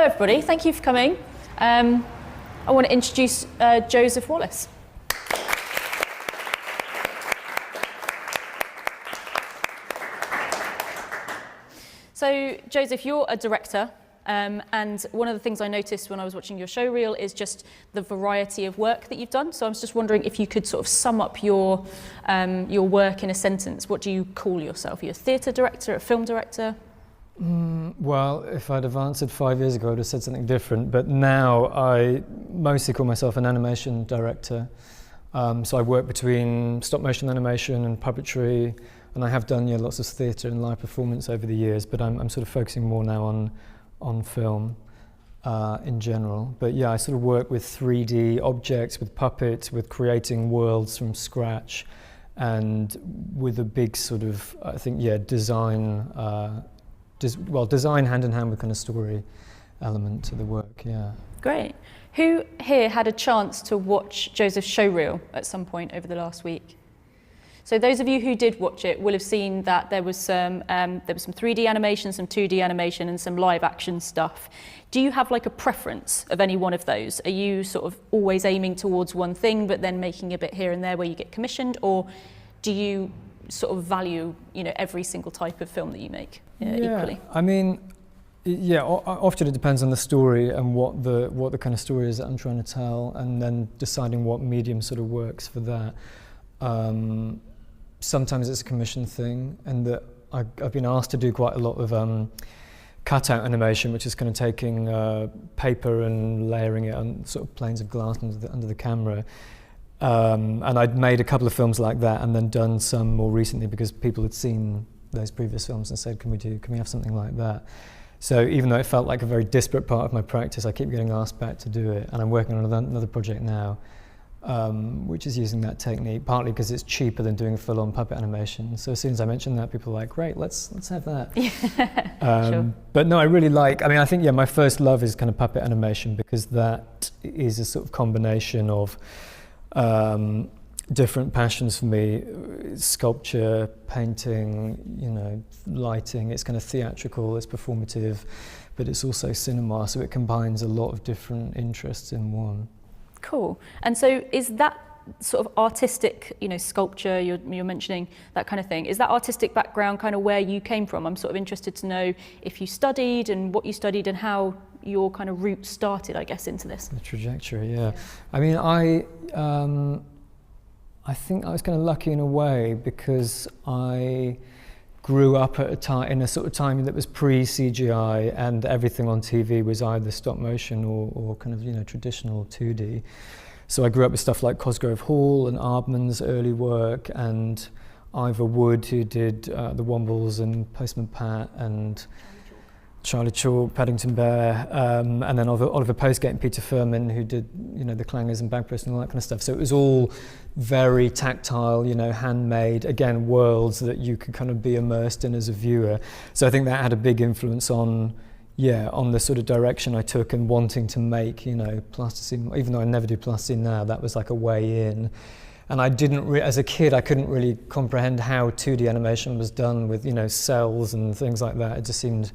everybody, thank you for coming. I want to introduce Joseph Wallace. So Joseph, you're a director, and one of the things I noticed when I was watching your show reel is just the variety of work that you've done. So I was just wondering if you could sort of sum up your work in a sentence. What do you call yourself? Are you a theatre director, a film director? Well, if I'd have answered 5 years ago, I would have said something different. But now I mostly call myself an animation director. So I work between stop motion animation and puppetry, and I have done lots of theatre and live performance over the years. But I'm sort of focusing more now on film in general. But yeah, I sort of work with 3D objects, with puppets, with creating worlds from scratch, and with a big sort of, I think, design. Design hand in hand with kind of story element to the work, yeah. Great. Who here had a chance to watch Joseph's show reel at some point over the last week? So those of you who did watch it will have seen that there was some 3D animation, some 2D animation, and some live action stuff. Do you have like a preference of any one of those? Are you sort of always aiming towards one thing, but then making a bit here and there where you get commissioned, or do you sort of value, every single type of film that you make equally? I mean, often it depends on the story and what the kind of story is that I'm trying to tell, and then deciding what medium sort of works for that. Sometimes it's a commission thing, and that I've been asked to do quite a lot of cutout animation, which is kind of taking paper and layering it on sort of planes of glass under the camera. And I'd made a couple of films like that, and then done some more recently because people had seen those previous films and said, can we have something like that? So even though it felt like a very disparate part of my practice, I keep getting asked back to do it. And I'm working on another project now, which is using that technique, partly because it's cheaper than doing a full-on puppet animation. So as soon as I mention that, people are like, great, let's have that. Sure. But no, I think my first love is kind of puppet animation, because that is a sort of combination of different passions for me: sculpture, painting, lighting. It's kind of theatrical, it's performative, but it's also cinema, so it combines a lot of different interests in one. Cool. And so is that sort of artistic, sculpture, you're mentioning that kind of thing, is that artistic background kind of where you came from? I'm sort of interested to know if you studied and what you studied and how your kind of route started, I guess, into this. The trajectory, yeah. I mean, I think I was kind of lucky in a way, because I grew up at a time, in a sort of time that was pre-CGI, and everything on TV was either stop motion or kind of, traditional 2D. So I grew up with stuff like Cosgrove Hall and Aardman's early work, and Ivor Wood, who did The Wombles and Postman Pat and Charlie Chalk, Paddington Bear, and then Oliver Postgate and Peter Furman, who did, the clangers and bagpipes and all that kind of stuff. So it was all very tactile, handmade, again, worlds that you could kind of be immersed in as a viewer. So I think that had a big influence on the sort of direction I took and wanting to make, plasticine. Even though I never do plasticine now, that was like a way in. And I didn't, as a kid, I couldn't really comprehend how 2D animation was done with, cells and things like that. It just seemed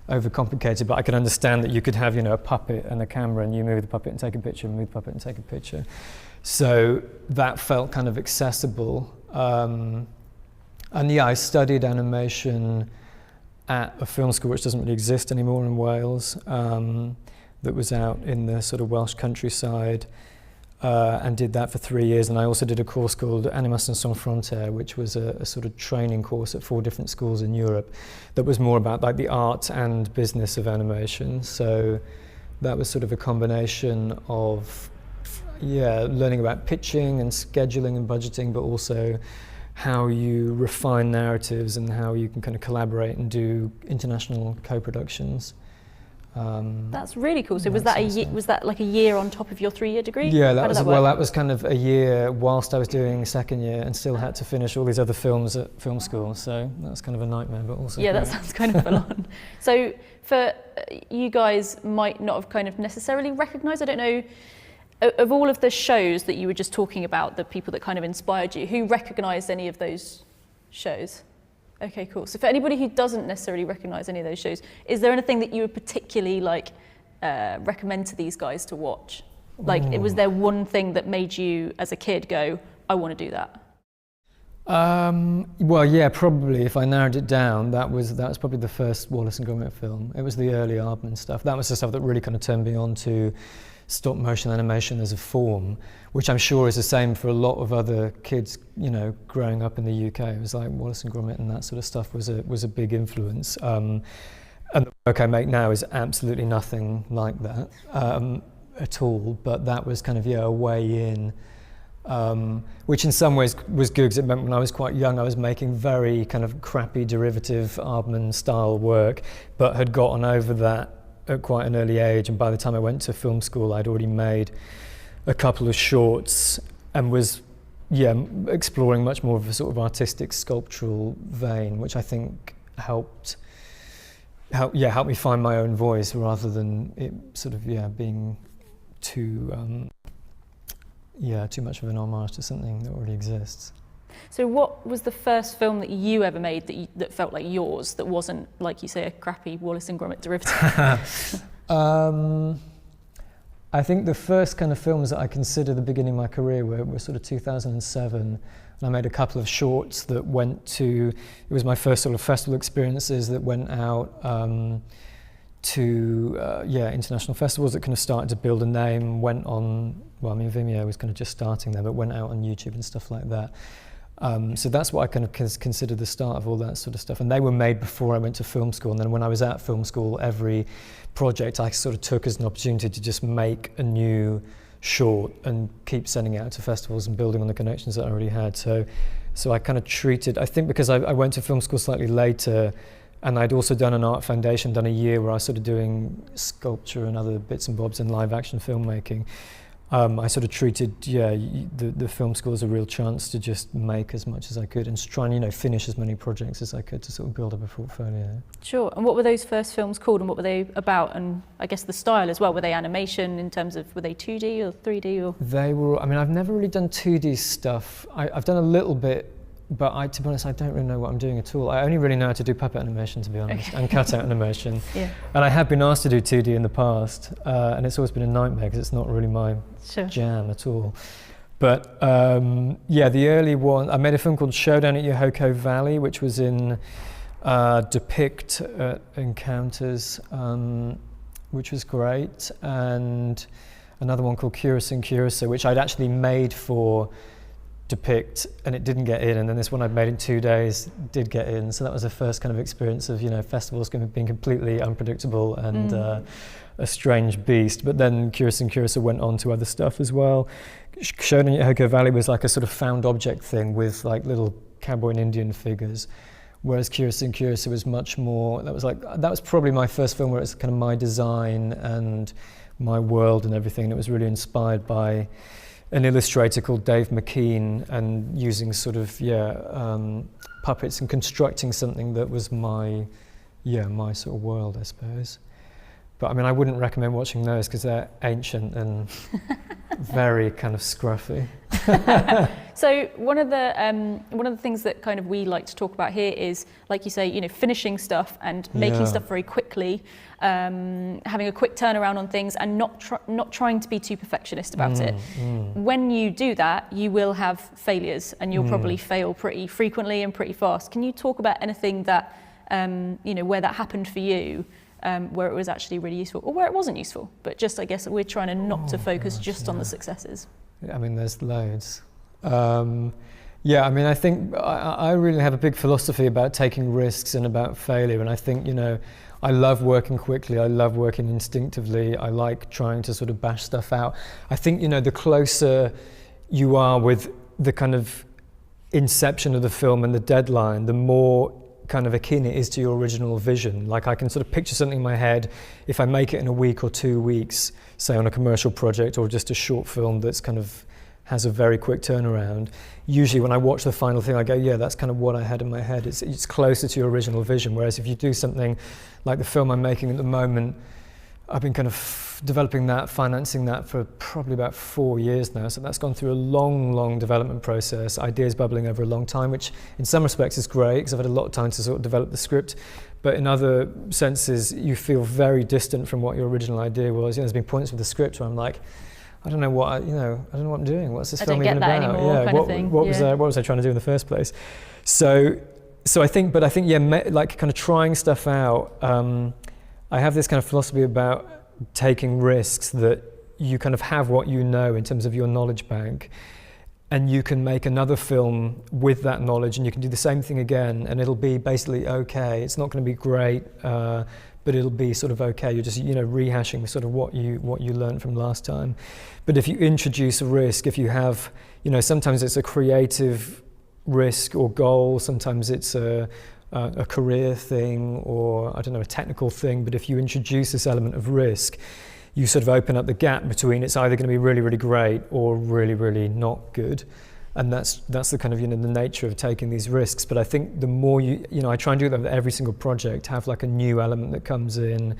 overcomplicated, but I could understand that you could have, a puppet and a camera, and you move the puppet and take a picture, move the puppet and take a picture. So that felt kind of accessible. And I studied animation at a film school which doesn't really exist anymore in Wales, that was out in the sort of Welsh countryside, and did that for 3 years. And I also did a course called Animation Sans Frontières, which was a sort of training course at 4 different schools in Europe that was more about like the art and business of animation. So that was sort of a combination of learning about pitching and scheduling and budgeting, but also how you refine narratives and how you can kind of collaborate and do international co-productions. That's really cool. So was that like a year on top of your 3-year degree? Yeah, that was kind of a year whilst I was doing second year, and still had to finish all these other films at film school. So that's kind of a nightmare, but also that sounds kind of full on. So for you guys might not have kind of necessarily recognised, I don't know, of all of the shows that you were just talking about, the people that kind of inspired you, who recognised any of those shows? Okay, cool. So for anybody who doesn't necessarily recognise any of those shows, is there anything that you would particularly like recommend to these guys to watch? Like, was there one thing that made you, as a kid, go, I want to do that? Well, yeah, probably. If I narrowed it down, that was probably the first Wallace and Gromit film. It was the early Aardman stuff. That was the stuff that really kind of turned me on to stop motion animation as a form, which I'm sure is the same for a lot of other kids, you know, growing up in the UK. It was like Wallace and Gromit and that sort of stuff was a big influence. And the work I make now is absolutely nothing like that at all. But that was kind of, yeah, a way in. Which in some ways was good, because it meant when I was quite young I was making very kind of crappy derivative Aardman style work, but had gotten over that at quite an early age, and by the time I went to film school I'd already made a couple of shorts and was exploring much more of a sort of artistic sculptural vein, which I think helped me find my own voice rather than it sort of being too much of an homage to something that already exists. So what was the first film that you ever made that felt like yours, that wasn't, like you say, a crappy Wallace and Gromit derivative? I think the first kind of films that I consider the beginning of my career were sort of 2007. And I made a couple of shorts that it was my first sort of festival experiences that went out to international festivals that kind of started to build a name, went on, well, I mean, Vimeo was kind of just starting there, but went out on YouTube and stuff like that. So that's what I kind of consider the start of all that sort of stuff. And they were made before I went to film school. And then when I was at film school, every project I sort of took as an opportunity to just make a new short and keep sending it out to festivals and building on the connections that I already had. So I kind of treated, I think because I went to film school slightly later, and I'd also done an art foundation, done a year where I was sort of doing sculpture and other bits and bobs in live action filmmaking. I sort of treated the film school as a real chance to just make as much as I could and try and finish as many projects as I could to sort of build up a portfolio. Sure. And what were those first films called, and what were they about? And I guess the style as well. Were they animation in terms of, were they 2D or 3D or? They were. I mean, I've never really done 2D stuff. I've done a little bit. But to be honest, I don't really know what I'm doing at all. I only really know how to do puppet animation, to be honest, and cutout animation. Yeah. And I have been asked to do 2D in the past, and it's always been a nightmare because it's not really my jam at all. But the early one, I made a film called Showdown at Yohoko Valley, which was in Depict Encounters, which was great, and another one called Curacao Curacao, which I'd actually made for Depict, and it didn't get in, and then this one I'd made in 2 days did get in. So that was the first kind of experience of festivals being completely unpredictable and a strange beast. But then Curacao Curacao went on to other stuff as well. Showdown at Yohoko Valley was like a sort of found object thing with like little cowboy and Indian figures, whereas Curacao Curacao was much more. That was probably my first film where it's kind of my design and my world and everything. And it was really inspired by an illustrator called Dave McKean, and using sort of puppets and constructing something that was my sort of world, I suppose. But I mean, I wouldn't recommend watching those because they're ancient and very kind of scruffy. So one of the things that kind of we like to talk about here is, like you say, finishing stuff and making stuff very quickly, having a quick turnaround on things, and not trying to be too perfectionist about it. When you do that, you will have failures, and you'll probably fail pretty frequently and pretty fast. Can you talk about anything that where that happened for you? Where it was actually really useful, or where it wasn't useful, but just, I guess, we're trying to not to focus on the successes. I mean, there's loads. I mean, I think I really have a big philosophy about taking risks and about failure, and I think, I love working quickly, I love working instinctively, I like trying to sort of bash stuff out. I think, the closer you are with the kind of inception of the film and the deadline, the more kind of akin it is to your original vision. Like, I can sort of picture something in my head. If I make it in a week or 2 weeks, say on a commercial project or just a short film that's kind of has a very quick turnaround, usually when I watch the final thing I go, yeah, that's kind of what I had in my head. It's closer to your original vision. Whereas if you do something like the film I'm making at the moment, I've been kind of developing that, financing that for probably about 4 years now. So that's gone through a long development process, ideas bubbling over a long time, which in some respects is great because I've had a lot of time to sort of develop the script. But in other senses, you feel very distant from what your original idea was. There's been points with the script where I'm like, I don't know what I don't know what I'm doing. What's this film even about? Anymore, kind of thing. What was I trying to do in the first place? So I think like kind of trying stuff out. I have this kind of philosophy about taking risks, that you kind of have what you know in terms of your knowledge bank, and you can make another film with that knowledge, and you can do the same thing again, and it'll be basically okay. It's not going to be great, but it'll be sort of okay. You're just rehashing sort of what you learned from last time. But if you introduce a risk, if you have sometimes it's a creative risk or goal, sometimes it's a career thing, or I don't know, a technical thing, but if you introduce this element of risk, you sort of open up the gap between it's either going to be really great or really not good. And that's the kind of the nature of taking these risks. But I think the more I try and do that with every single project, have like a new element that comes in,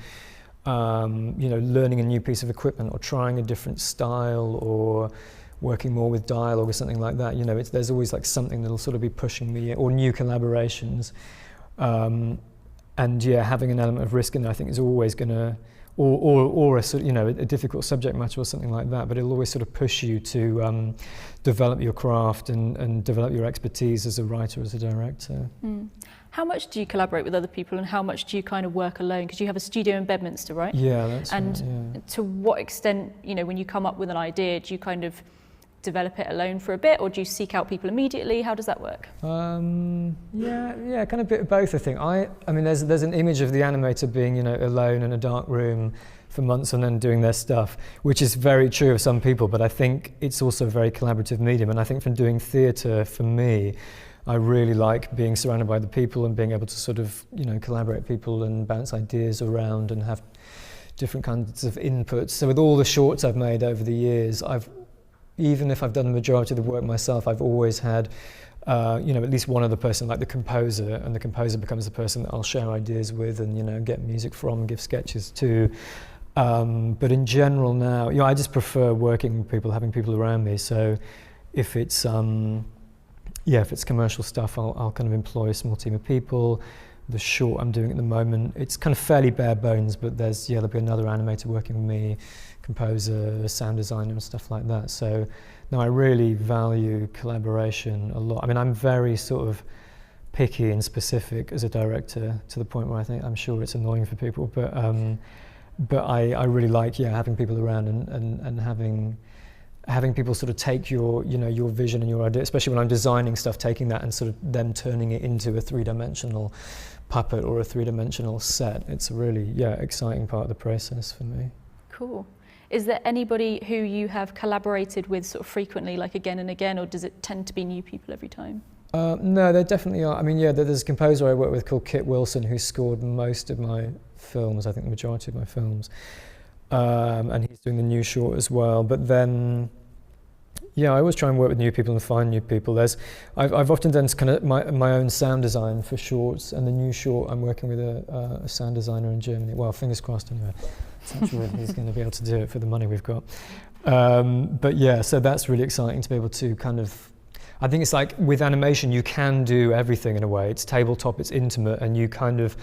learning a new piece of equipment or trying a different style or working more with dialogue or something like that. There's always like something that'll sort of be pushing me, or new collaborations. And having an element of risk in there, I think, is always going to, or a sort of, a difficult subject matter or something like that. But it'll always sort of push you to develop your craft and develop your expertise as a writer, as a director. How much do you collaborate with other people, and how much do you kind of work alone? Because you have a studio in Bedminster, right? Yeah, that's and right, yeah. To what extent, when you come up with an idea, do you kind of develop it alone for a bit, or do you seek out people immediately? How does that work? Yeah, kind of a bit of both, I think. I mean, there's an image of the animator being, alone in a dark room for months and then doing their stuff, which is very true of some people, but I think it's also a very collaborative medium. And I think from doing theatre, for me, I really like being surrounded by the people and being able to sort of, collaborate with people and bounce ideas around and have different kinds of inputs. So with all the shorts I've made over the years, even if I've done the majority of the work myself, I've always had, at least one other person, like the composer, and the composer becomes the person that I'll share ideas with and, get music from, give sketches to. But in general now, I just prefer working with people, having people around me. So if it's, if it's commercial stuff, I'll kind of employ a small team of people. The short I'm doing at the moment, it's kind of fairly bare bones, but there'll be another animator working with me, composer, sound designer and stuff like that. So no, I really value collaboration a lot. I mean, I'm very sort of picky and specific as a director, to the point where I'm sure it's annoying for people, but I really like having people around and having people sort of take your your vision and your idea, especially when I'm designing stuff, taking that and sort of them turning it into a three-dimensional puppet or a three-dimensional set. It's a really exciting part of the process for me. Cool. Is there anybody who you have collaborated with sort of frequently, like again and again, or does it tend to be new people every time? No, there definitely are. I mean, there's a composer I work with called Kit Wilson, who scored most of my films, I think the majority of my films. And he's doing the new short as well. But then, I always try and work with new people and find new people. I've often done kind of my own sound design for shorts, and the new short I'm working with a sound designer in Germany. Well, fingers crossed anyway. I'm not sure if he's going to be able to do it for the money we've got. But so that's really exciting to be able to kind of, I think it's like with animation, you can do everything in a way. It's tabletop, it's intimate, and you kind of,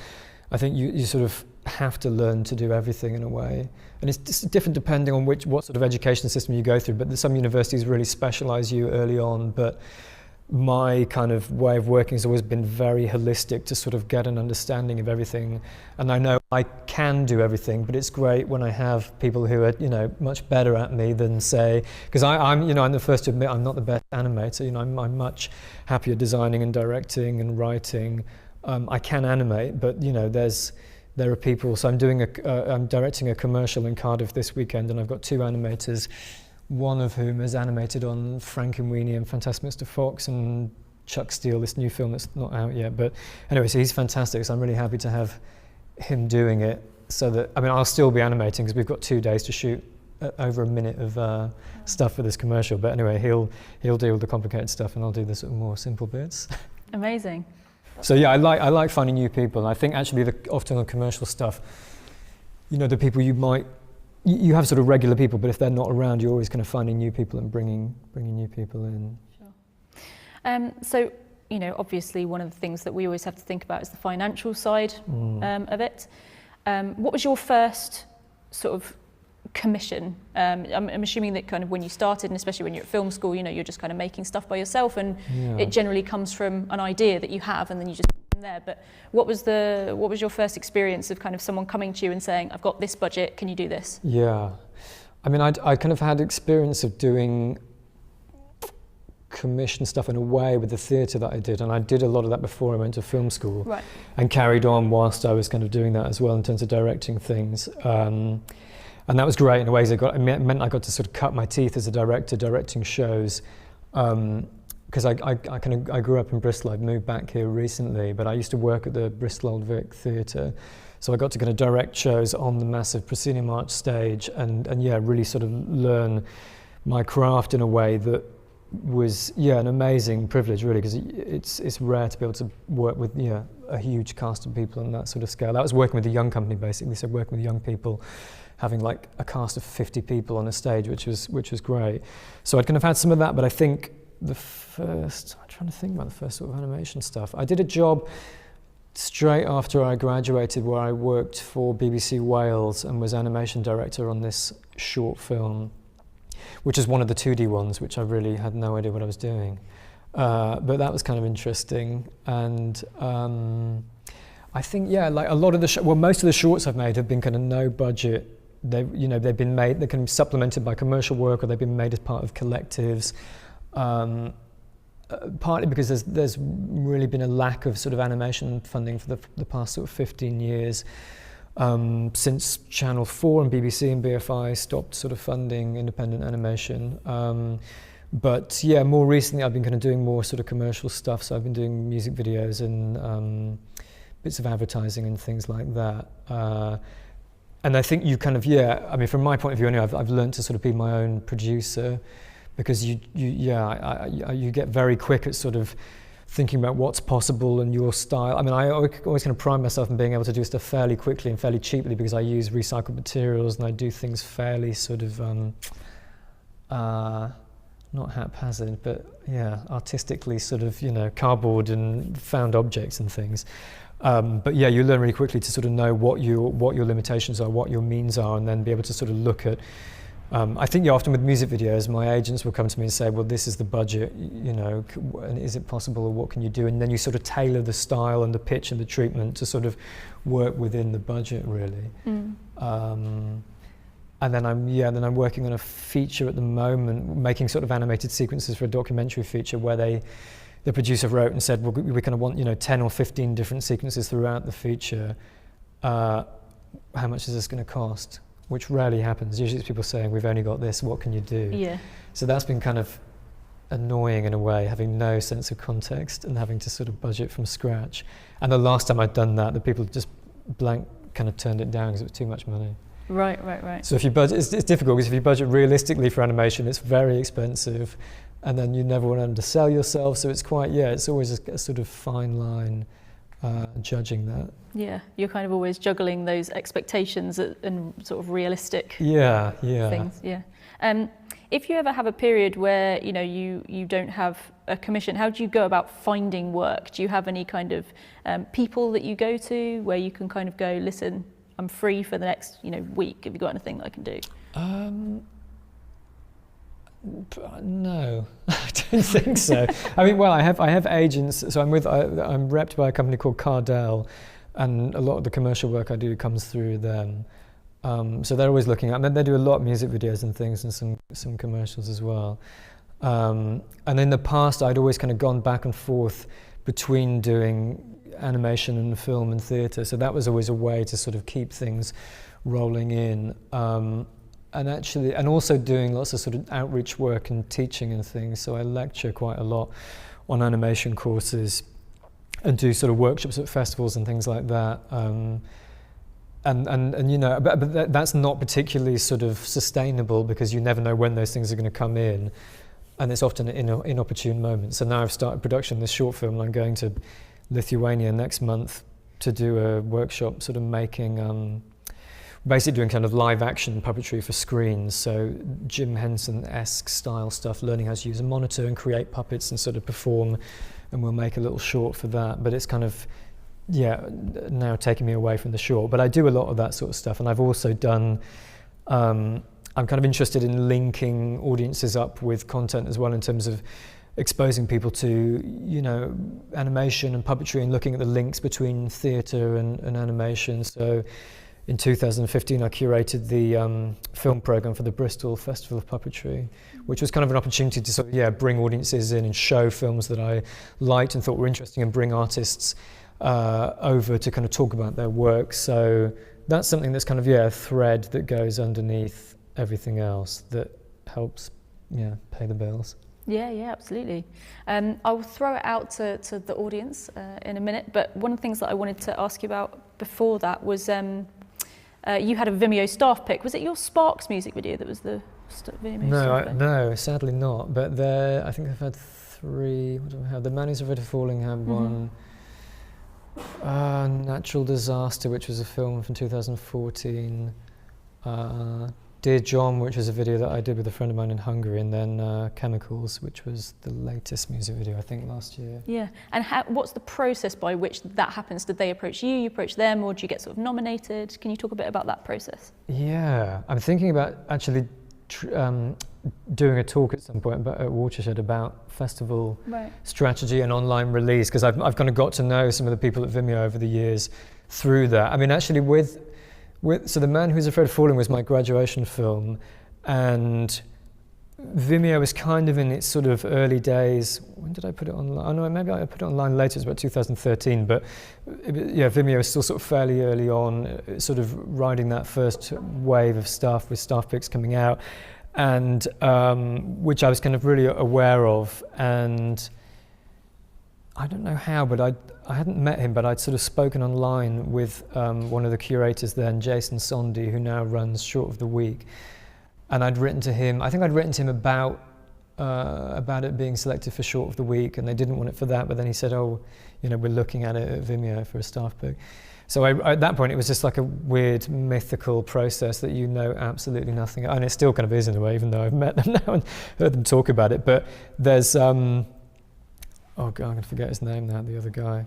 I think you sort of have to learn to do everything in a way. And it's just different depending on what sort of education system you go through, but some universities really specialize you early on. But my kind of way of working has always been very holistic, to sort of get an understanding of everything. And I know I can do everything, but it's great when I have people who are, much better at me than, say, because I'm the first to admit I'm not the best animator. I'm much happier designing and directing and writing. I can animate, but there are people. So I'm directing a commercial in Cardiff this weekend, and I've got two animators, one of whom has animated on Frankenweenie and Fantastic Mr. Fox and Chuck Steele, this new film that's not out yet. But anyway, so he's fantastic. So I'm really happy to have him doing it. So that, I'll still be animating because we've got 2 days to shoot over a minute of stuff for this commercial. But anyway, he'll deal with the complicated stuff, and I'll do the sort of more simple bits. Amazing. So I like finding new people. And I think actually often on commercial stuff, you know, the people you have sort of regular people, but if they're not around, you're always kind of finding new people and bringing new people in. Sure. So, you know, obviously one of the things that we always have to think about is the financial side of it. What was your first sort of commission? I'm assuming that kind of when you started, and especially when you're at film school, you know, you're just kind of making stuff by yourself, and it generally comes from an idea that you have, and then you just from there. But what was your first experience of kind of someone coming to you and saying, I've got this budget, can you do this? Yeah, I mean, I kind of had experience of doing commission stuff in a way with the theatre that I did, and I did a lot of that before I went to film school, right, and carried on whilst I was kind of doing that as well in terms of directing things. And that was great in a way. It meant I got to sort of cut my teeth as a director, directing shows. Because I grew up in Bristol. I've moved back here recently, but I used to work at the Bristol Old Vic Theatre, so I got to kind of direct shows on the massive proscenium arch stage, and really sort of learn my craft in a way that was an amazing privilege, really, because it's rare to be able to work with a huge cast of people on that sort of scale. That was working with a young company, basically, so working with young people, having like a cast of 50 people on a stage, which was great. So I'd kind of had some of that, but I think I'm trying to think about the first sort of animation stuff. I did a job straight after I graduated where I worked for BBC Wales and was animation director on this short film, which is one of the 2D ones, which I really had no idea what I was doing. But that was kind of interesting. And I think, like a lot of most of the shorts I've made have been kind of no budget. They've been made, they can be supplemented by commercial work, or they've been made as part of collectives. Partly because there's really been a lack of sort of animation funding for the past sort of 15 years. Since Channel 4 and BBC and BFI stopped sort of funding independent animation. But more recently I've been kind of doing more sort of commercial stuff, so I've been doing music videos and bits of advertising and things like that. And I think you kind of, I mean, from my point of view anyway, I've learned to sort of be my own producer, because you get very quick at sort of thinking about what's possible and your style. I mean, I always kind of pride myself in being able to do stuff fairly quickly and fairly cheaply, because I use recycled materials and I do things fairly sort of, not haphazard, but artistically sort of, cardboard and found objects and things. But you learn really quickly to sort of know what your limitations are, what your means are, and then be able to sort of look at. I think often with music videos, my agents will come to me and say, well, this is the budget, and is it possible, or what can you do? And then you sort of tailor the style and the pitch and the treatment to sort of work within the budget, really. And then I'm working on a feature at the moment, making sort of animated sequences for a documentary feature where the producer wrote and said, well, we kind of want 10 or 15 different sequences throughout the feature. How much is this going to cost? Which rarely happens. Usually it's people saying, we've only got this, what can you do? Yeah. So that's been kind of annoying in a way, having no sense of context and having to sort of budget from scratch. And the last time I'd done that, the people just blank kind of turned it down because it was too much money. Right. So if you budget, it's difficult, because if you budget realistically for animation, it's very expensive, and then you never want to undersell yourself. So it's quite, it's always a sort of fine line judging that. Yeah, you're kind of always juggling those expectations and sort of realistic things. Yeah. If you ever have a period where you don't have a commission, how do you go about finding work? Do you have any kind of people that you go to where you can kind of go, listen, I'm free for the next week. Have you got anything that I can do? No, I don't think so. I mean, well, I have agents. So I'm repped by a company called Cardell, and a lot of the commercial work I do comes through them. So they're always looking at. They do a lot of music videos and things, and some commercials as well. And in the past, I'd always kind of gone back and forth between doing animation and film and theatre. So that was always a way to sort of keep things rolling in. And also doing lots of sort of outreach work and teaching and things. So I lecture quite a lot on animation courses and do sort of workshops at festivals and things like that. But that's not particularly sort of sustainable, because you never know when those things are going to come in, and it's often in inopportune moments. So now I've started production of this short film, and I'm going to Lithuania next month to do a workshop sort of making basically doing kind of live action puppetry for screens, so Jim Henson-esque style stuff, learning how to use a monitor and create puppets and sort of perform, and we'll make a little short for that. But it's kind of, now taking me away from the short. But I do a lot of that sort of stuff, and I've also done, I'm kind of interested in linking audiences up with content as well, in terms of exposing people to, animation and puppetry, and looking at the links between theatre and animation. So in 2015, I curated the film programme for the Bristol Festival of Puppetry, which was kind of an opportunity to sort of, bring audiences in and show films that I liked and thought were interesting, and bring artists over to kind of talk about their work. So that's something that's kind of, a thread that goes underneath everything else that helps, pay the bills. Yeah, absolutely. I will throw it out to the audience in a minute, but one of the things that I wanted to ask you about before that was you had a Vimeo staff pick. Was it your Sparks music video that was the Vimeo staff pick? No, sadly not. But I think I've had 3. What do I have? The Man Who's Afraid of Falling had one. Natural Disaster, which was a film from 2014. Dear John, which is a video that I did with a friend of mine in Hungary, and then Chemicals, which was the latest music video, I think, last year. Yeah, and what's the process by which that happens? Did they approach you, you approach them, or do you get sort of nominated? Can you talk a bit about that process? Yeah, I'm thinking about actually doing a talk at some point at Watershed about festival strategy and online release, because I've kind of got to know some of the people at Vimeo over the years through that. I mean, actually so The Man Who's Afraid of Falling was my graduation film, and Vimeo was kind of in its sort of early days. When did I put it online? Oh no, maybe I put it online later, it was about 2013, but Vimeo is still sort of fairly early on, sort of riding that first wave of stuff with staff picks coming out, and which I was kind of really aware of. And I don't know how, but I hadn't met him, but I'd sort of spoken online with one of the curators then, Jason Sondy, who now runs Short of the Week. And I'd written to him, I think I'd written to him about it being selected for Short of the Week, and they didn't want it for that, but then he said, we're looking at it at Vimeo for a staff pick. So at that point, it was just like a weird mythical process that absolutely nothing, and it still kind of is in a way, even though I've met them now and heard them talk about it. But there's, oh God, I'm going to forget his name now, the other guy.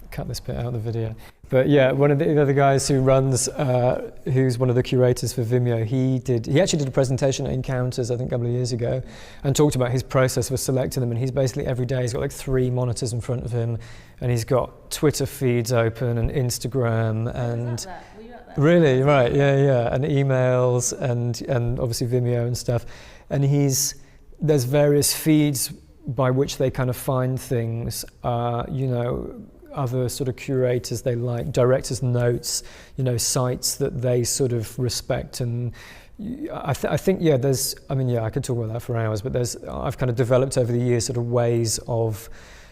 Cut this bit out of the video. But one of the other guys who runs, who's one of the curators for Vimeo, he actually did a presentation at Encounters, I think a couple of years ago, and talked about his process for selecting them. And he's basically every day, he's got like 3 monitors in front of him, and he's got Twitter feeds open and Instagram and... Were you at that? Really? Right, yeah. And emails and obviously Vimeo and stuff. And there's various feeds by which they kind of find things, other sort of curators they like, directors' notes, sites that they sort of respect. And I think, I could talk about that for hours, but I've kind of developed over the years sort of ways of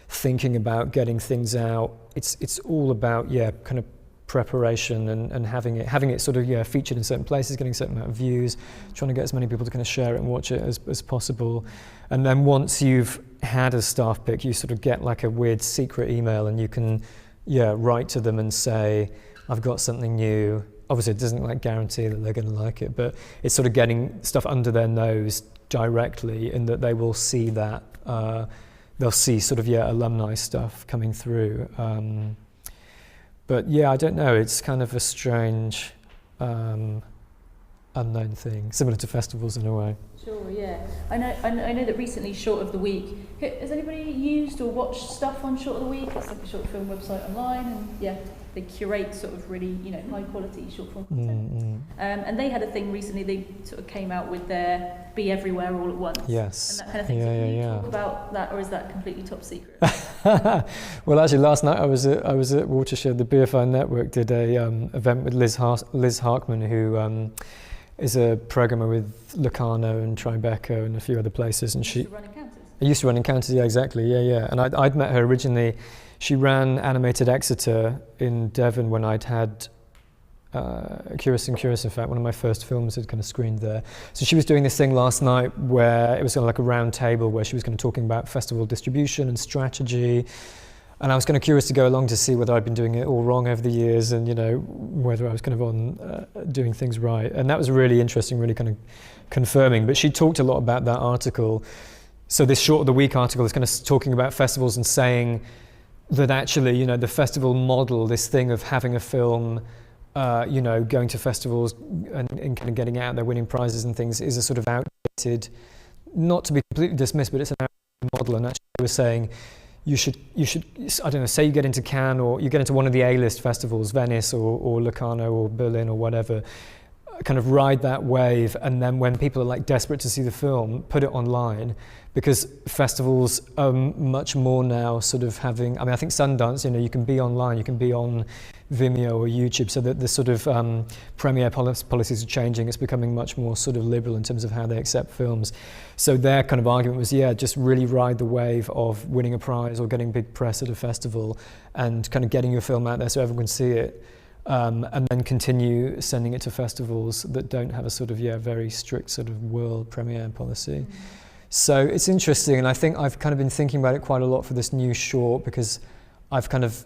thinking about getting things out. It's all about, kind of preparation and having it sort of featured in certain places, getting a certain amount of views, trying to get as many people to kind of share it and watch it as possible. And then once you've had a staff pick, you sort of get like a weird secret email, and you can write to them and say, I've got something new. Obviously it doesn't like guarantee that they're going to like it, but it's sort of getting stuff under their nose directly, in that they will see that they'll see sort of alumni stuff coming through. But I don't know, it's kind of a strange, unknown thing, similar to festivals in a way. Sure, yeah. I know that recently Short of the Week, has anybody used or watched stuff on Short of the Week? It's like a short film website online, and they curate sort of really, high quality short film content. And they had a thing recently, they sort of came out with their Be Everywhere All at Once. Yes. And that kind of thing. Can you talk about that, or is that completely top secret? Well, actually, last night I was at Watershed. The BFI Network did a event with Liz Harkman, who is a programmer with Locarno and Tribeca and a few other places. And she used to run Encounters, yeah, exactly, yeah. And I'd met her originally. She ran Animated Exeter in Devon when I'd had Curious, in fact, one of my first films had kind of screened there. So she was doing this thing last night where it was kind of like a round table where she was kind of talking about festival distribution and strategy. And I was kind of curious to go along to see whether I'd been doing it all wrong over the years, and whether I was kind of on doing things right. And that was really interesting, really kind of confirming. But she talked a lot about that article. So this Short of the Week article is kind of talking about festivals and saying that actually, the festival model, this thing of having a film, going to festivals and kind of getting out there, winning prizes and things, is a sort of outdated, not to be completely dismissed, but it's an outdated model. And actually they were saying you should, I don't know, say you get into Cannes or you get into one of the A-list festivals, Venice or Locarno or Berlin or whatever, kind of ride that wave, and then when people are like desperate to see the film, put it online, because festivals are much more now sort of having, I think Sundance, you can be online, you can be on Vimeo or YouTube, so that the sort of premiere policies are changing. It's becoming much more sort of liberal in terms of how they accept films. So their kind of argument was, just really ride the wave of winning a prize or getting big press at a festival and kind of getting your film out there so everyone can see it. And then continue sending it to festivals that don't have a sort of very strict sort of world premiere policy. So it's interesting, and I think I've kind of been thinking about it quite a lot for this new short, because I've kind of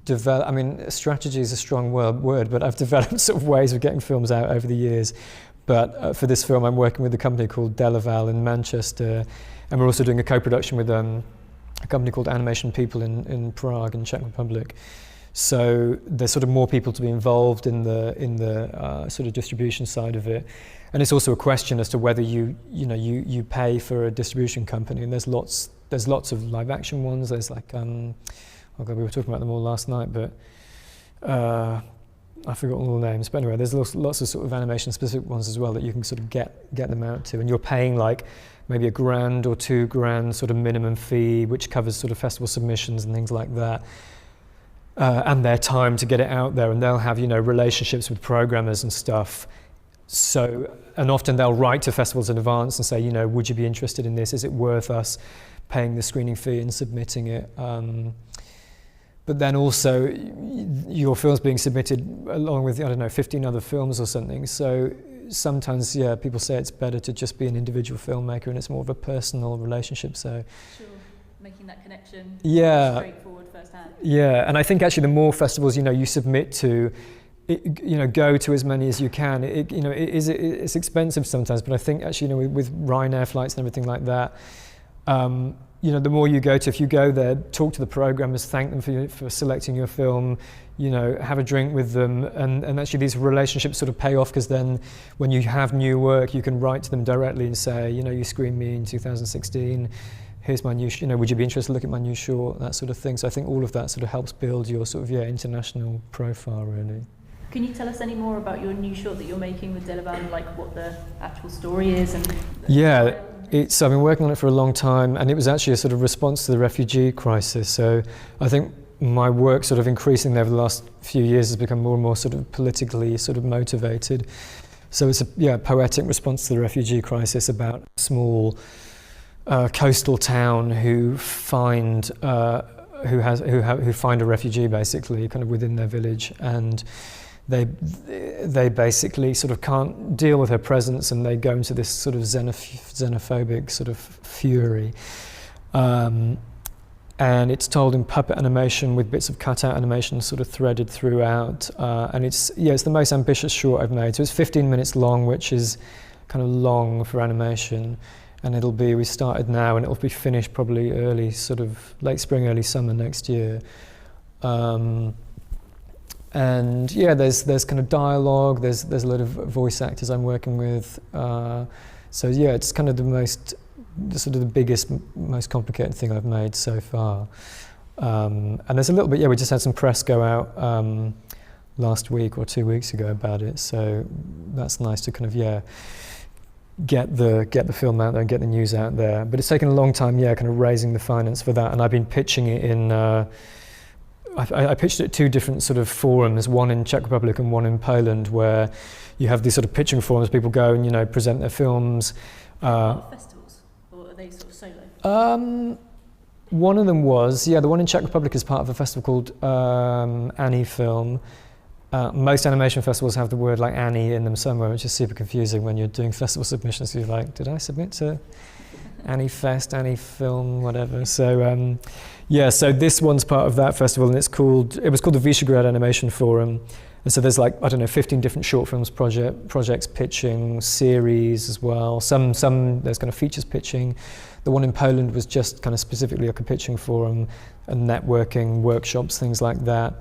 developed, strategy is a strong word, but I've developed sort of ways of getting films out over the years. But for this film, I'm working with a company called Delaval in Manchester, and we're also doing a co-production with a company called Animation People in Prague in Czech Republic. So there's sort of more people to be involved in the sort of distribution side of it, and it's also a question as to whether you pay for a distribution company. And there's lots of live action ones. There's like we were talking about them all last night, but I forgot all the names. But anyway, there's lots of sort of animation specific ones as well that you can sort of get them out to, and you're paying like maybe $1,000 or $2,000 sort of minimum fee, which covers sort of festival submissions and things like that. And their time to get it out there, and they'll have relationships with programmers and stuff. So, and often they'll write to festivals in advance and say, would you be interested in this? Is it worth us paying the screening fee and submitting it? But then also your film's being submitted along with 15 other films or something. So sometimes people say it's better to just be an individual filmmaker, and it's more of a personal relationship. So. Sure. Making that connection straightforward firsthand. Yeah, and I think actually the more festivals you submit to, go to as many as you can. It's expensive sometimes, but I think actually with Ryanair flights and everything like that, the more you go to, if you go there, talk to the programmers, thank them for selecting your film, have a drink with them, and actually these relationships sort of pay off, because then when you have new work, you can write to them directly and say, you screened me in 2016. Here's my new, would you be interested to look at my new short, that sort of thing. So I think all of that sort of helps build your sort of, international profile, really. Can you tell us any more about your new short that you're making with Delaval, like what the actual story is? And I've been working on it for a long time, and it was actually a sort of response to the refugee crisis. So I think my work sort of increasingly over the last few years has become more and more sort of politically sort of motivated. So it's a poetic response to the refugee crisis about a small coastal town who find a refugee basically kind of within their village, and they basically sort of can't deal with her presence, and they go into this sort of xenophobic sort of fury. And it's told in puppet animation with bits of cutout animation sort of threaded throughout, and it's the most ambitious short I've made. So it's 15 minutes long, which is kind of long for animation. And we started now, and it'll be finished probably early, sort of late spring, early summer next year. And there's kind of dialogue, there's a lot of voice actors I'm working with. It's kind of the biggest, most complicated thing I've made so far. And there's a little bit, we just had some press go out last week or 2 weeks ago about it. So that's nice to kind of, get the film out there and get the news out there. But it's taken a long time, kind of raising the finance for that. And I've been pitching it in, I pitched it at 2 different sort of forums, one in Czech Republic and one in Poland, where you have these sort of pitching forums, people go and, present their films. Festivals, or are they sort of solo? One of them was, the one in Czech Republic is part of a festival called Annie Film. Most animation festivals have the word like Annie in them somewhere, which is super confusing when you're doing festival submissions. You're like, did I submit to Annie Fest, Annie Film, whatever. So so this one's part of that festival, and it was called the Visegrad Animation Forum. And so there's 15 different short films projects pitching, series as well. Some there's kind of features pitching. The one in Poland was just kind of specifically like a pitching forum and networking, workshops, things like that.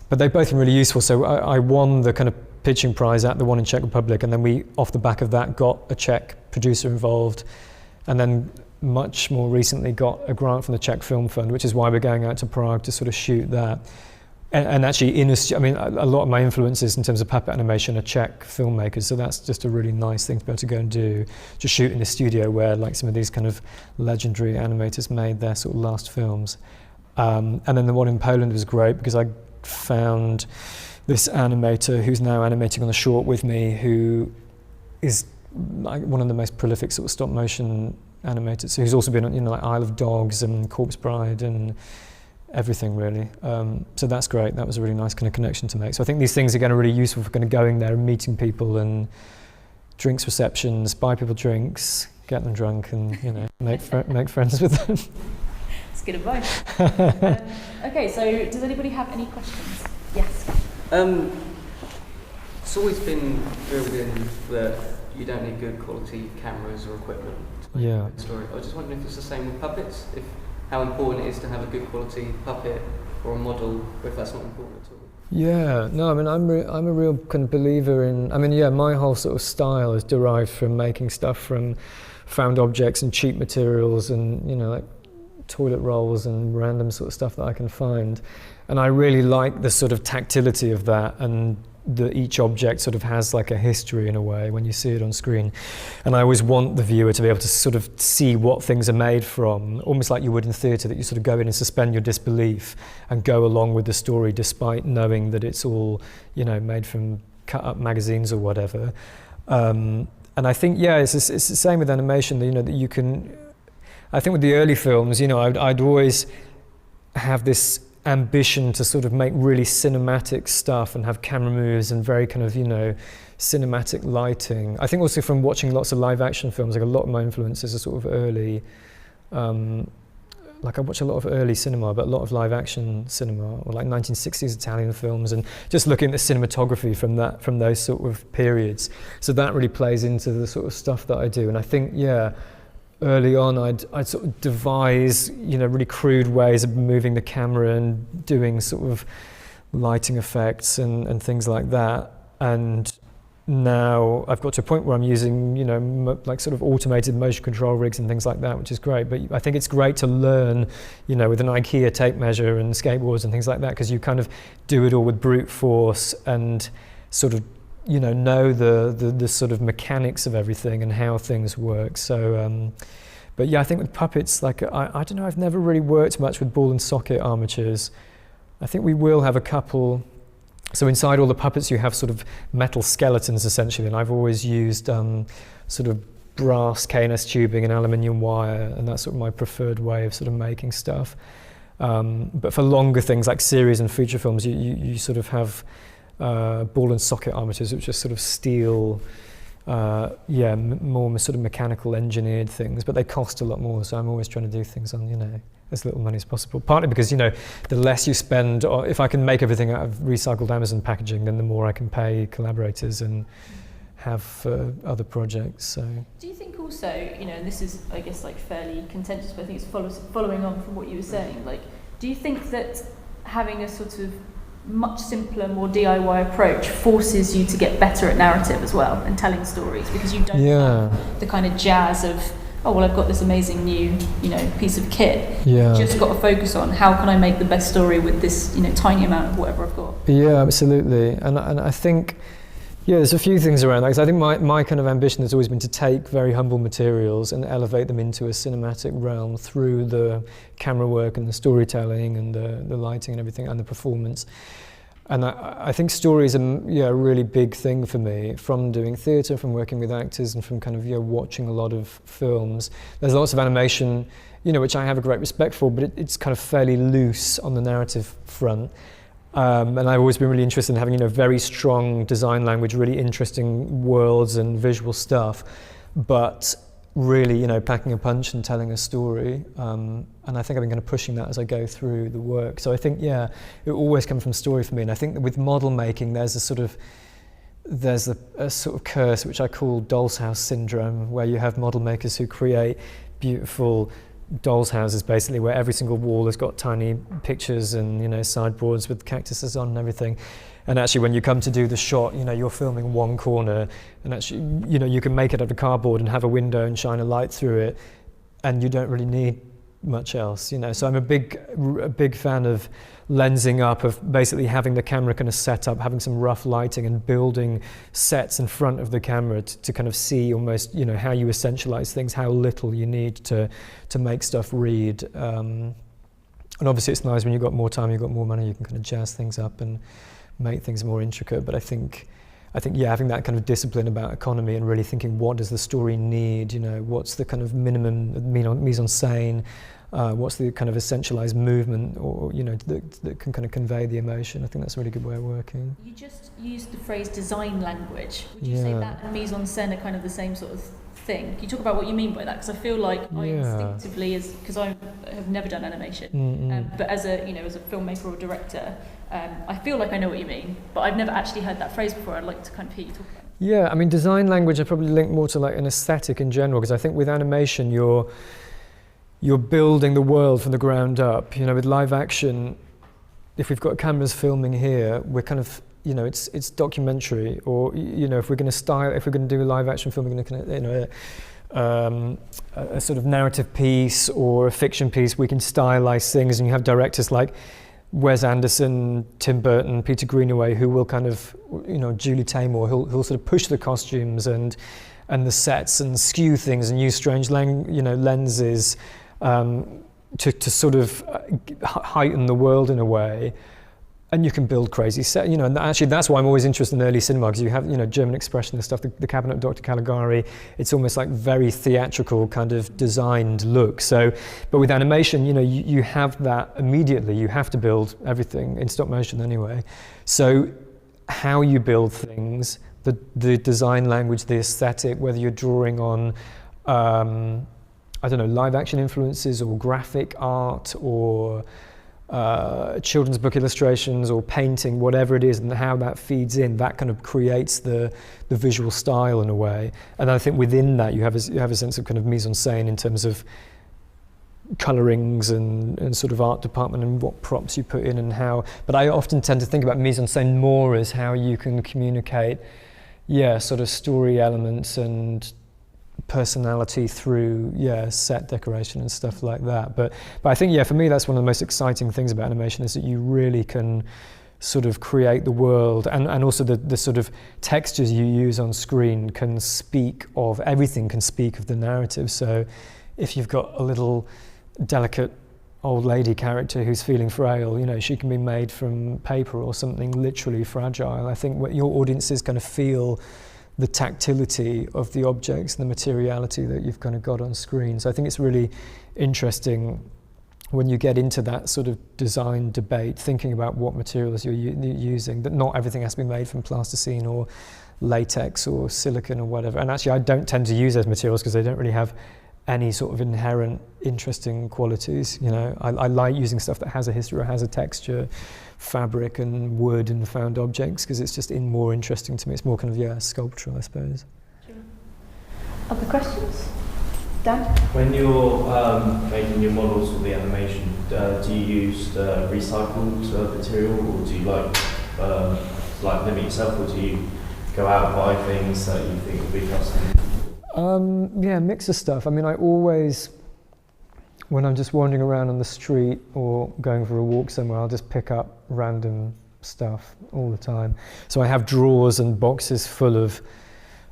But they've both been really useful. So I won the kind of pitching prize at the one in Czech Republic, and then we, off the back of that, got a Czech producer involved, and then much more recently got a grant from the Czech Film Fund, which is why we're going out to Prague to sort of shoot that. And actually, a lot of my influences in terms of puppet animation are Czech filmmakers, so that's just a really nice thing to be able to go and do, to shoot in a studio where like some of these kind of legendary animators made their sort of last films. And then the one in Poland was great because I found this animator who's now animating on the short with me, who is like one of the most prolific sort of stop motion animators. So he's also been on like Isle of Dogs and Corpse Bride and everything really. So that's great. That was a really nice kind of connection to make. So I think these things are going to be really useful for kind of going there and meeting people and drinks receptions, buy people drinks, get them drunk, and make friends with them. That's good advice. Okay, so does anybody have any questions? Yes. It's always been drilled in that you don't need good quality cameras or equipment to make a good story. I was just wondering if it's the same with puppets, how important it is to have a good quality puppet or a model, or if that's not important at all. Yeah, no, I mean, I'm a real kind of believer in, my whole sort of style is derived from making stuff from found objects and cheap materials and, like toilet rolls and random sort of stuff that I can find. And I really like the sort of tactility of that, and each object sort of has like a history in a way when you see it on screen. And I always want the viewer to be able to sort of see what things are made from, almost like you would in theatre, that you sort of go in and suspend your disbelief and go along with the story despite knowing that it's all, made from cut up magazines or whatever. And I think, it's the same with animation, that you can, I think with the early films, I'd always have this ambition to sort of make really cinematic stuff and have camera moves and very kind of, cinematic lighting. I think also from watching lots of live action films, like a lot of my influences are sort of early, like I watch a lot of early cinema, but a lot of live action cinema, or like 1960s Italian films, and just looking at the cinematography from those sort of periods. So that really plays into the sort of stuff that I do. And I think, early on, I'd sort of devise, really crude ways of moving the camera and doing sort of lighting effects and things like that. And now I've got to a point where I'm using, like sort of automated motion control rigs and things like that, which is great. But I think it's great to learn, with an IKEA tape measure and skateboards and things like that, because you kind of do it all with brute force and sort of know the sort of mechanics of everything and how things work. So, but I think with puppets, like I don't know, I've never really worked much with ball and socket armatures. I think we will have a couple. So inside all the puppets, you have sort of metal skeletons essentially, and I've always used sort of brass KNS tubing and aluminium wire, and that's sort of my preferred way of sort of making stuff. But for longer things like series and feature films, you sort of have ball and socket armatures, which are sort of steel, more sort of mechanical engineered things, but they cost a lot more. So I'm always trying to do things on, as little money as possible. Partly because, the less you spend, or if I can make everything out of recycled Amazon packaging, then the more I can pay collaborators and have for other projects. So. Do you think also, and this is, I guess, like fairly contentious, but I think it's following on from what you were saying, like, do you think that having a sort of much simpler, more DIY approach forces you to get better at narrative as well and telling stories, because you don't have the kind of jazz of, oh well, I've got this amazing new piece of kit. You've just got to focus on how can I make the best story with this tiny amount of whatever I've got. Absolutely. And I think there's a few things around that, because I think my kind of ambition has always been to take very humble materials and elevate them into a cinematic realm through the camera work and the storytelling and the lighting and everything and the performance. And I think stories are a really big thing for me, from doing theatre, from working with actors, and from kind of watching a lot of films. There's lots of animation, which I have a great respect for, but it's kind of fairly loose on the narrative front. And I've always been really interested in having, very strong design language, really interesting worlds and visual stuff. But really, you know, packing a punch and telling a story. And I think I've been kind of pushing that as I go through the work. So I think, yeah, it always comes from story for me. And I think that with model making, there's a sort of curse which I call doll's house syndrome, where you have model makers who create beautiful doll's houses, basically, where every single wall has got tiny pictures and, you know, sideboards with cactuses on and everything. And actually, when you come to do the shot, you know, you're filming one corner, and actually, you know, you can make it out of cardboard and have a window and shine a light through it, and you don't really need much else, you know. So I'm a big fan of lensing up, of basically having the camera kind of set up, having some rough lighting, and building sets in front of the camera to kind of see almost, you know, how you essentialize things, how little you need to make stuff read. And obviously, it's nice when you've got more time, you've got more money, you can kind of jazz things up and make things more intricate. But I think, yeah, having that kind of discipline about economy and really thinking, what does the story need? You know, what's the kind of minimum mise-en-scène? What's the kind of essentialized movement, or, you know, that can kind of convey the emotion? I think that's a really good way of working. You just used the phrase design language. Would you say that and mise-en-scène are kind of the same sort of thing? Can you talk about what you mean by that? Because I feel like I instinctively, because I have never done animation, but as a filmmaker or director, I feel like I know what you mean, but I've never actually heard that phrase before. I'd like to kind of hear you talk about it. Yeah, I mean, design language I probably link more to like an aesthetic in general, because I think with animation you're building the world from the ground up. You know, with live action, if we've got cameras filming here, we're kind of, you know, it's documentary. Or, you know, if we're going to do a live action film, we're going to, you know, a sort of narrative piece or a fiction piece, we can stylize things, and you have directors like Wes Anderson, Tim Burton, Peter Greenaway, who will kind of, you know, Julie Taymor, who'll sort of push the costumes and the sets and skew things and use strange lenses to sort of heighten the world in a way. And you can build crazy set, you know, and actually that's why I'm always interested in early cinema, because you have, you know, German expressionist stuff, the Cabinet of Dr. Caligari, it's almost like very theatrical kind of designed look. So, but with animation, you know, you have that immediately, you have to build everything in stop motion anyway. So how you build things, the design language, the aesthetic, whether you're drawing on, I don't know, live action influences or graphic art or children's book illustrations or painting, whatever it is, and how that feeds in, that kind of creates the visual style in a way. And I think within that you have a sense of kind of mise-en-scène in terms of colorings and sort of art department and what props you put in and how. But I often tend to think about mise-en-scène more as how you can communicate, sort of story elements and personality through set decoration and stuff like that. But I think for me that's one of the most exciting things about animation, is that you really can sort of create the world, and also the sort of textures you use on screen can speak of everything, can speak of the narrative. So if you've got a little delicate old lady character who's feeling frail, you know, she can be made from paper or something literally fragile. I think what your audience is going to feel the tactility of the objects and the materiality that you've kind of got on screen. So I think it's really interesting when you get into that sort of design debate, thinking about what materials you're using, that not everything has to be made from plasticine or latex or silicone or whatever. And actually I don't tend to use those materials because they don't really have any sort of inherent interesting qualities. You know, I like using stuff that has a history or has a texture, fabric and wood and found objects, because it's just more interesting to me. It's more kind of sculptural, I suppose. Sure. Other questions? Dan? When you're making your models for the animation, do you use recycled material, or do you like limit yourself, or do you go out and buy things that you think will be custom? Mix of stuff. I mean, I always, when I'm just wandering around on the street or going for a walk somewhere, I'll just pick up random stuff all the time. So I have drawers and boxes full of,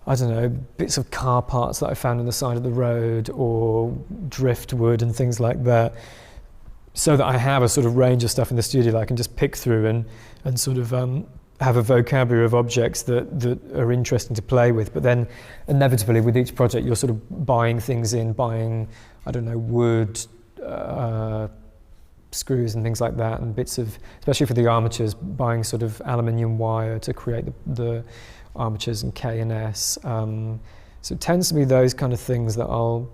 I don't know, bits of car parts that I found on the side of the road or driftwood and things like that, so that I have a sort of range of stuff in the studio that I can just pick through and sort of have a vocabulary of objects that are interesting to play with. But then inevitably with each project you're sort of buying things in, I don't know, wood, screws and things like that, and bits of, especially for the armatures, buying sort of aluminium wire to create the armatures and K&S, So it tends to be those kind of things that I'll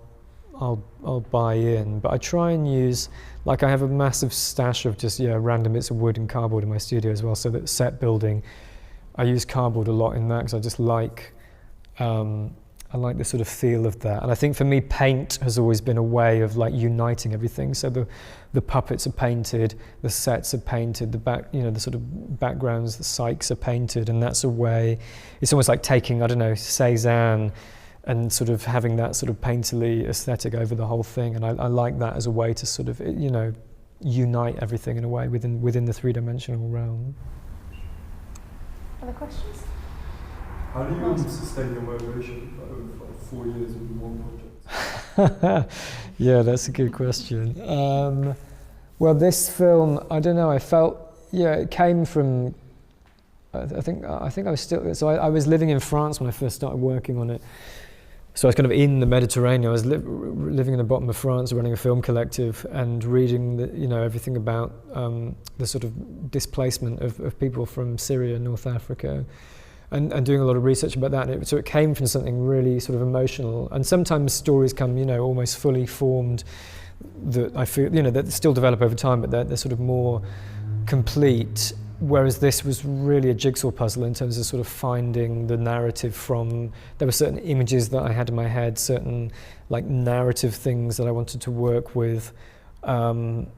buy in, but I try and use, like I have a massive stash of just random bits of wood and cardboard in my studio as well, so that set building, I use cardboard a lot in that because I just like, I like the sort of feel of that. And I think for me, paint has always been a way of like uniting everything. So the puppets are painted, the sets are painted, the sort of backgrounds, the psyches are painted, and that's a way, it's almost like taking, I don't know, Cézanne and sort of having that sort of painterly aesthetic over the whole thing. And I like that as a way to sort of, unite everything in a way within the three-dimensional realm. Other questions? How do you sustain your motivation over 4 years in one project? Yeah, that's a good question. Well, this film, I don't know, I felt, it came from, I think I was still, so I was living in France when I first started working on it. So I was kind of in the Mediterranean. I was living in the bottom of France, running a film collective, and reading everything about the sort of displacement of people from Syria, North Africa, and doing a lot of research about that. So it came from something really sort of emotional. And sometimes stories come, almost fully formed, that I feel, that still develop over time, but they're sort of more complete. Whereas this was really a jigsaw puzzle in terms of sort of finding the narrative from, there were certain images that I had in my head, certain like narrative things that I wanted to work with, and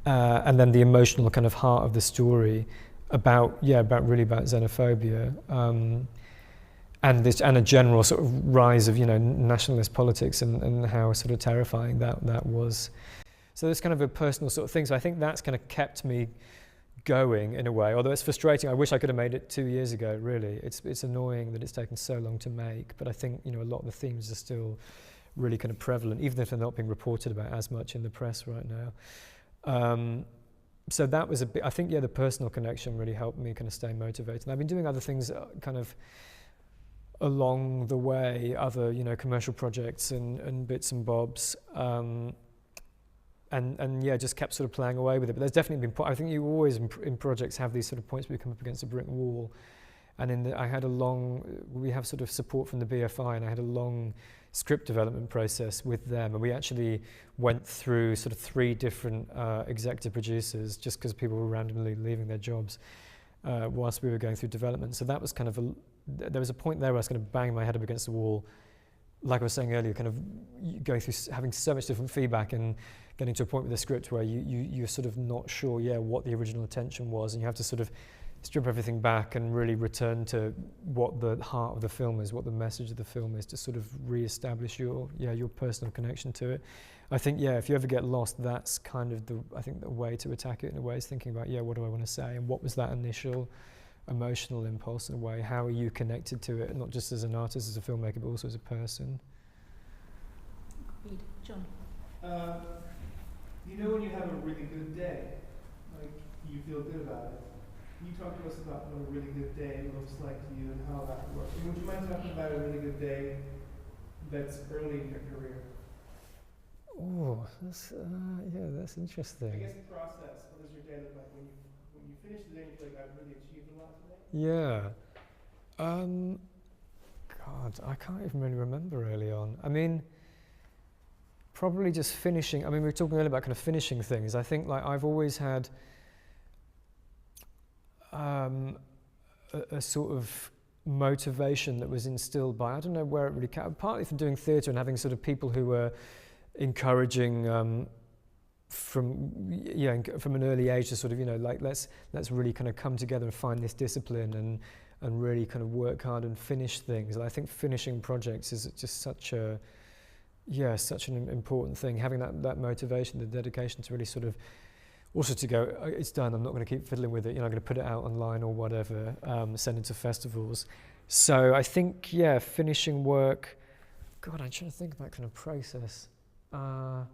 then the emotional kind of heart of the story about xenophobia, and a general sort of rise of nationalist politics and how sort of terrifying that was. So there's kind of a personal sort of thing. So I think that's kind of kept me going in a way, although it's frustrating. I wish I could have made it 2 years ago, really. It's annoying that it's taken so long to make, but I think a lot of the themes are still really kind of prevalent, even if they're not being reported about as much in the press right now. So that was a bit, I think, the personal connection really helped me kind of stay motivated. And I've been doing other things kind of along the way, other, commercial projects and bits and bobs. And just kept sort of playing away with it. But there's definitely been, I think you always in projects have these sort of points where you come up against a brick wall. And we have sort of support from the BFI, and I had a long script development process with them. And we actually went through sort of 3 different executive producers just because people were randomly leaving their jobs whilst we were going through development. So that was kind of there was a point there where I was kind of banging my head up against the wall, like I was saying earlier, kind of going through having so much different feedback and getting to a point with the script where you're sort of not sure, what the original intention was, and you have to sort of strip everything back and really return to what the heart of the film is, what the message of the film is, to sort of re-establish your personal connection to it. I think, if you ever get lost, that's kind of the way to attack it in a way, is thinking about, what do I want to say, and what was that initial emotional impulse in a way, how are you connected to it, not just as an artist, as a filmmaker, but also as a person. John. When you have a really good day, like you feel good about it. Can you talk to us about what a really good day looks like to you and how that works? And would you mind talking about a really good day that's early in your career? Oh, that's interesting. I guess the process. What does your day look like when you finish the day and you feel like I've really achieved a lot today? Yeah. God, I can't even really remember early on. I mean, probably just finishing. I mean, we were talking earlier about kind of finishing things. I think like I've always had a sort of motivation that was instilled by, I don't know where it really came, partly from doing theatre and having sort of people who were encouraging from an early age to sort of, like let's really kind of come together and find this discipline and really kind of work hard and finish things. And I think finishing projects is just such an important thing, having that motivation, the dedication to really sort of also to go, it's done, I'm not going to keep fiddling with it, I'm going to put it out online or whatever, send it to festivals. So I think, finishing work, God, I'm trying to think about kind of process. I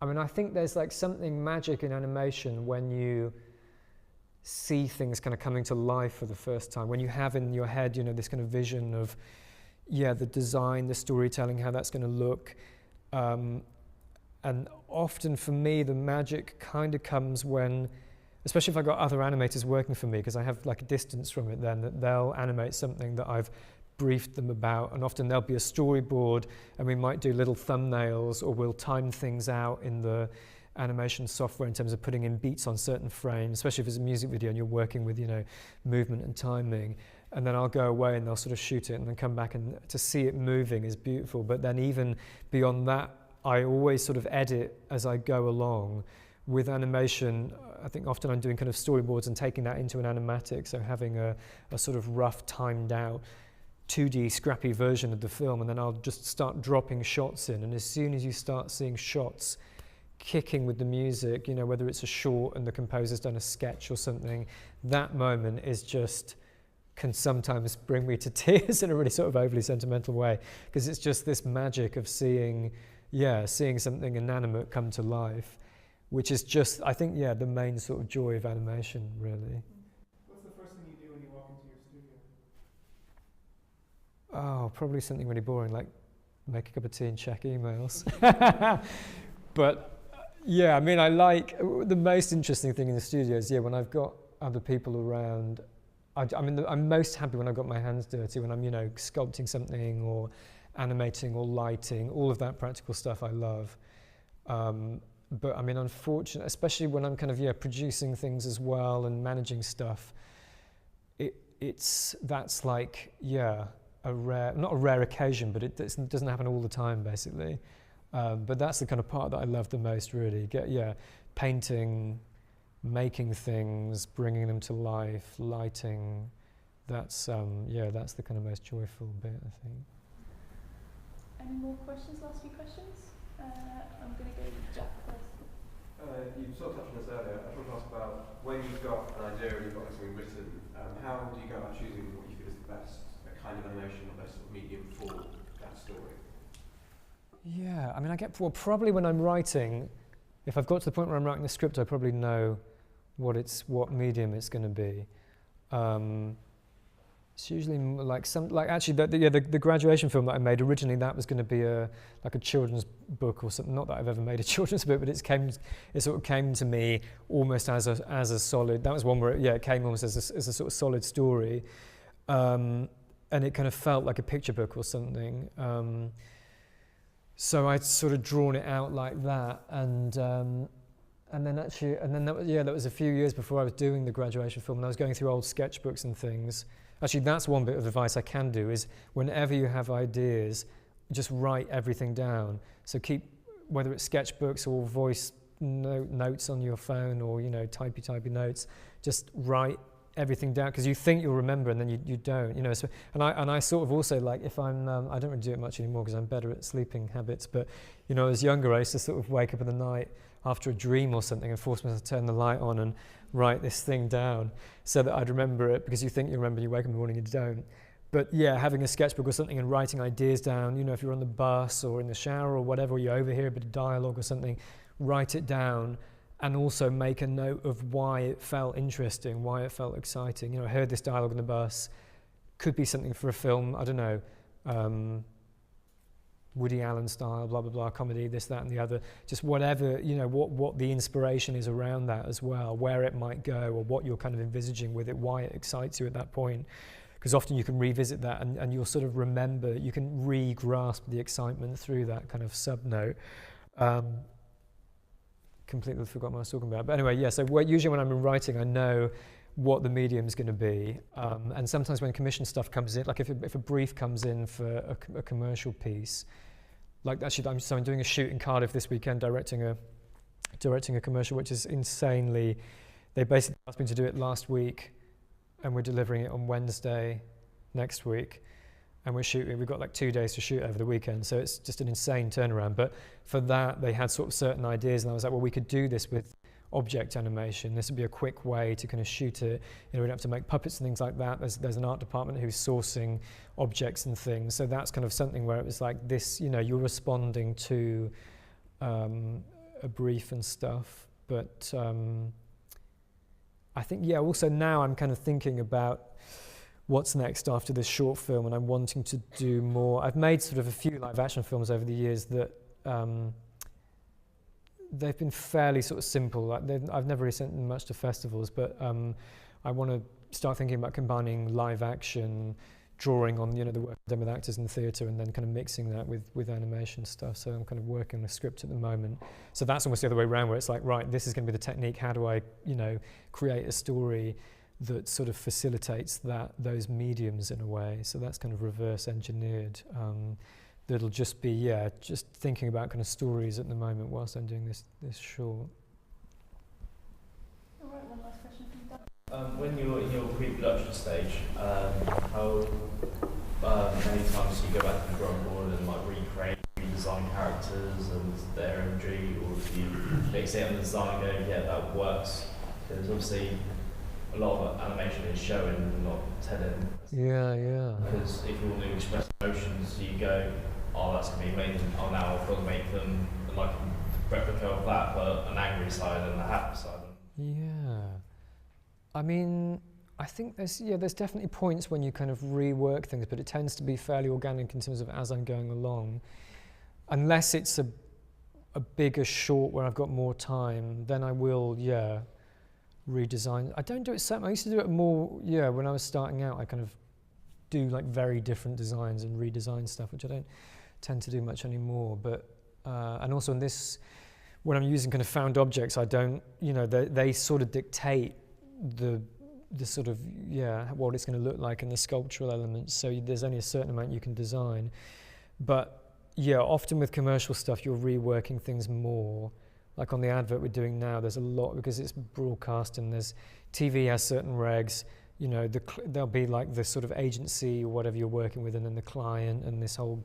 mean, I think there's like something magic in animation when you see things kind of coming to life for the first time, when you have in your head, this kind of vision of, the design, the storytelling, how that's going to look. And often for me, the magic kind of comes when, especially if I've got other animators working for me, because I have like a distance from it then, that they'll animate something that I've briefed them about, and often there'll be a storyboard and we might do little thumbnails, or we'll time things out in the animation software in terms of putting in beats on certain frames, especially if it's a music video and you're working with, you know, movement and timing. And then I'll go away and they'll sort of shoot it and then come back, and to see it moving is beautiful. But then even beyond that, I always sort of edit as I go along. With animation, I think often I'm doing kind of storyboards and taking that into an animatic, so having a sort of rough timed out 2D scrappy version of the film, and then I'll just start dropping shots in. And as soon as you start seeing shots kicking with the music, you know, whether it's a short and the composer's done a sketch or something, that moment is just, can sometimes bring me to tears in a really sort of overly sentimental way, because it's just this magic of seeing something inanimate come to life, which is just, I think, the main sort of joy of animation, really. What's the first thing you do when you walk into your studio? Oh, probably something really boring, like make a cup of tea and check emails. But I mean, I like, the most interesting thing in the studio is, when I've got other people around, I'm most happy when I've got my hands dirty, when I'm, you know, sculpting something or animating or lighting, all of that practical stuff I love. But I mean, unfortunately, especially when I'm kind of, producing things as well and managing stuff, that's like, not a rare occasion, but it doesn't happen all the time, basically. But that's the kind of part that I love the most, really. Painting, making things, bringing them to life, lighting. That's the kind of most joyful bit, I think. Any more questions? Last few questions. I'm going to go with Jack first. You sort of touched on this earlier. I just want to ask about when you've got an idea and you've got something written, how do you go about choosing what you feel is the best kind of animation or best sort of medium for that story? Yeah, I mean, probably when I'm writing, if I've got to the point where I'm writing the script, I probably know what medium it's going to be. It's usually the graduation film that I made originally, that was going to be a children's book or something. Not that I've ever made a children's book, but it sort of came to me almost as a solid. That was one where it came almost as a sort of solid story, and it kind of felt like a picture book or something. So I'd sort of drawn it out like that, and then that was a few years before I was doing the graduation film, and I was going through old sketchbooks and things. Actually, that's one bit of advice I can do, is whenever you have ideas, just write everything down. So keep, whether it's sketchbooks or voice notes on your phone, or typey notes, just write everything down, because you think you'll remember and then you don't, So, and I sort of also, like, if I'm I don't really do it much anymore because I'm better at sleeping habits, but as younger I used to sort of wake up in the night after a dream or something and force myself to turn the light on and write this thing down so that I'd remember it, because you think you remember and you wake up in the morning and you don't. But having a sketchbook or something and writing ideas down, if you're on the bus or in the shower or whatever, or you overhear a bit of dialogue or something, write it down. And also make a note of why it felt interesting, why it felt exciting. I heard this dialogue on the bus. Could be something for a film, I don't know, Woody Allen style, blah, blah, blah, comedy, this, that, and the other. Just whatever, what the inspiration is around that as well, where it might go, or what you're kind of envisaging with it, why it excites you at that point. Because often you can revisit that and you'll sort of remember, you can re-grasp the excitement through that kind of sub-note. Completely forgot what I was talking about. But anyway, so usually when I'm writing, I know what the medium's going to be. And sometimes when commission stuff comes in, like if a brief comes in for a commercial piece, like actually I'm doing a shoot in Cardiff this weekend, directing a commercial, which is insanely, they basically asked me to do it last week, and we're delivering it on Wednesday next week. And we've got like 2 days to shoot over the weekend, so it's just an insane turnaround. But for that, they had sort of certain ideas, and I was like, well, we could do this with object animation. This would be a quick way to kind of shoot it. We don't have to make puppets and things like that. There's an art department who's sourcing objects and things. So that's kind of something where it was like this, you're responding to a brief and stuff. But I think, also now I'm kind of thinking about what's next after this short film, and I'm wanting to do more. I've made sort of a few live action films over the years that they've been fairly sort of simple. I've never really sent them much to festivals, but I want to start thinking about combining live action, drawing on, the work I've done with actors in the theatre and then kind of mixing that with animation stuff. So I'm kind of working on a script at the moment. So that's almost the other way around, where it's like, right, this is going to be the technique. How do I, create a story that sort of facilitates those mediums in a way? So that's kind of reverse engineered. That'll just be, just thinking about kind of stories at the moment whilst I'm doing this short. All right, one last question from you. When you're in your pre-production stage, how many times do you go back to the drawing board and like redesign characters and their imagery, or do you fix it on the design and go, yeah, that works? Because obviously a lot of animation is showing, not telling. Yeah. Because if you want to express emotions, you go, oh, that's going to be amazing. Oh, now I've got to make them like a replica of that, but an angry side and a happy side. Yeah. I mean, I think there's definitely points when you kind of rework things, but it tends to be fairly organic in terms of as I'm going along. Unless it's a bigger short where I've got more time, then I will, redesign. I don't do it so much. I used to do it more, when I was starting out. I kind of do like very different designs and redesign stuff, which I don't tend to do much anymore. But and also in this, when I'm using kind of found objects, I don't, they sort of dictate the sort of what it's going to look like in the sculptural elements. So there's only a certain amount you can design. But often with commercial stuff, you're reworking things more. Like on the advert we're doing now, there's a lot, because it's broadcast and there's TV has certain regs. There'll be like the sort of agency or whatever you're working with, and then the client, and this whole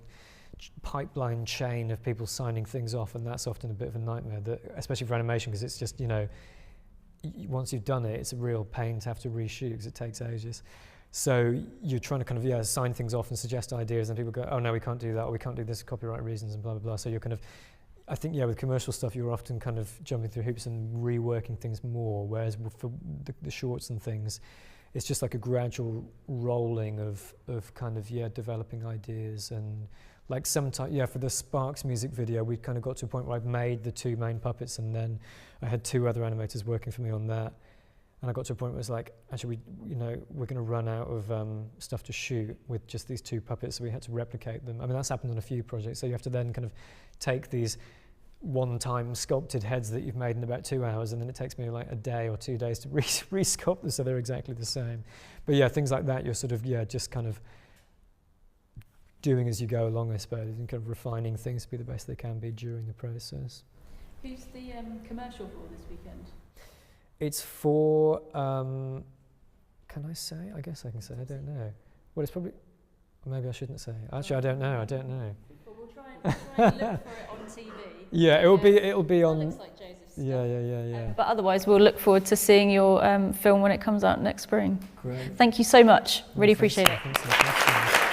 pipeline chain of people signing things off, and that's often a bit of a nightmare, especially for animation, because it's just, once you've done it, it's a real pain to have to reshoot because it takes ages. So you're trying to kind of sign things off and suggest ideas, and people go, oh no, we can't do that, or we can't do this for copyright reasons, and blah blah blah. So you're kind of, I think with commercial stuff you're often kind of jumping through hoops and reworking things more, whereas for the shorts and things, it's just like a gradual rolling of kind of developing ideas. And like sometimes for the Sparks music video, we kind of got to a point where I'd made the two main puppets, and then I had two other animators working for me on that. And I got to a point where it's like, actually, we're going to run out of stuff to shoot with just these two puppets, so we had to replicate them. I mean, that's happened on a few projects. So you have to then kind of take these one-time sculpted heads that you've made in about 2 hours, and then it takes me like a day or 2 days to re-sculpt them so they're exactly the same. But things like that, you're sort of, just kind of doing as you go along, I suppose, and kind of refining things to be the best they can be during the process. Who's the commercial for this weekend? It's for, can I say? I guess I can say, I don't know. Well, it's probably, maybe I shouldn't say. Actually, I don't know. Well, we'll try and look for it on TV. Yeah, it'll be on. That looks like Joseph's stuff. Yeah. But otherwise, we'll look forward to seeing your film when it comes out next spring. Great. Thank you so much. Really appreciate it. Thanks so much.